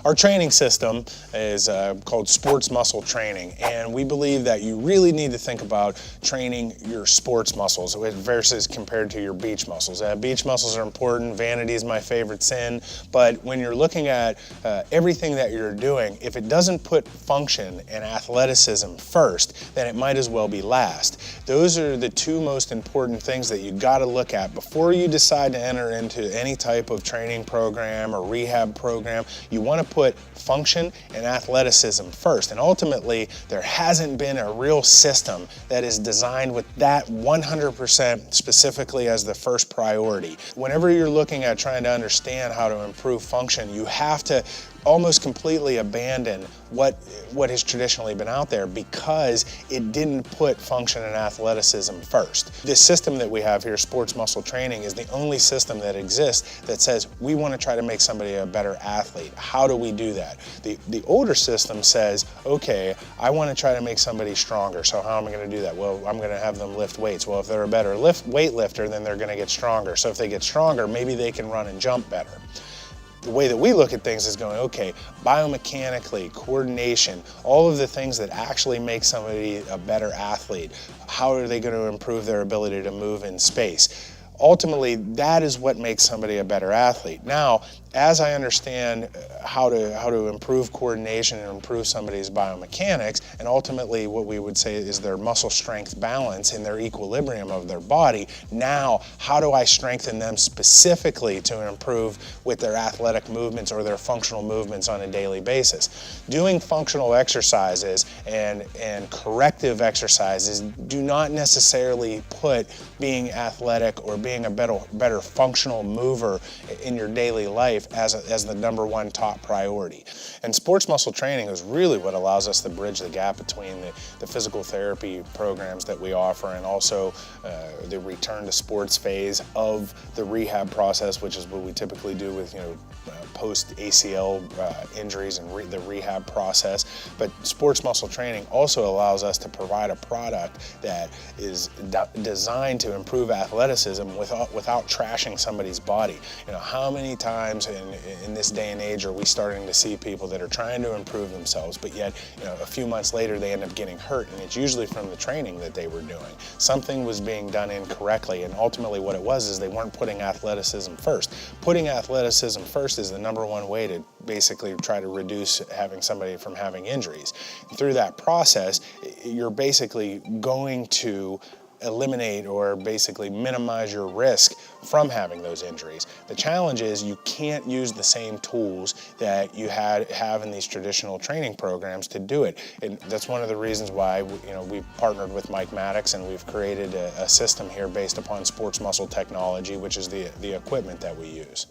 Our training system is called Sports Muscle Training, and we believe that you really need to think about training your sports muscles versus compared to your beach muscles. Beach muscles are important. Vanity is my favorite sin, but when you're looking at everything that you're doing, if it doesn't put function and athleticism first, then it might as well be last. Those are the two most important things that you got to look at before you decide to enter into any type of training program or rehab program. You want to put function and athleticism first, and ultimately there hasn't been a real system that is designed with that 100% specifically as the first priority. Whenever you're looking at trying to understand how to improve function, you have to almost completely abandon what has traditionally been out there because it didn't put function and athleticism first. This system that we have here, Sports Muscle Training, is the only system that exists that says we want to try to make somebody a better athlete. How do we do that? The older system says, okay, I want to try to make somebody stronger, so how am I going to do that? Well, I'm going to have them lift weights. Well, if they're a better weightlifter, then they're going to get stronger. So if they get stronger, maybe they can run and jump better. The way that we look at things is going, okay, biomechanically, coordination, all of the things that actually make somebody a better athlete, how are they going to improve their ability to move in space? Ultimately, that is what makes somebody a better athlete. Now, as I understand how to improve coordination and improve somebody's biomechanics, and ultimately what we would say is their muscle strength balance and their equilibrium of their body, now how do I strengthen them specifically to improve with their athletic movements or their functional movements on a daily basis? Doing functional exercises and corrective exercises do not necessarily put being athletic or being a better functional mover in your daily life as the number one top priority. And sports muscle training is really what allows us to bridge the gap between the physical therapy programs that we offer and also the return to sports phase of the rehab process, which is what we typically do with post ACL injuries and the rehab process. But sports muscle training also allows us to provide a product that is designed to improve athleticism without trashing somebody's body. How many times in this day and age are we starting to see people that are trying to improve themselves, but yet a few months later they end up getting hurt, and it's usually from the training that they were doing. Something was being done incorrectly, and ultimately what it was is they weren't putting athleticism first. Putting athleticism first is the number one way to basically try to reduce having somebody from having injuries. Through that process, you're basically going to eliminate or basically minimize your risk from having those injuries. The challenge is you can't use the same tools that you have in these traditional training programs to do it. And that's one of the reasons why we've partnered with Mike Maddox and we've created a system here based upon Sports Muscle Technology, which is the equipment that we use.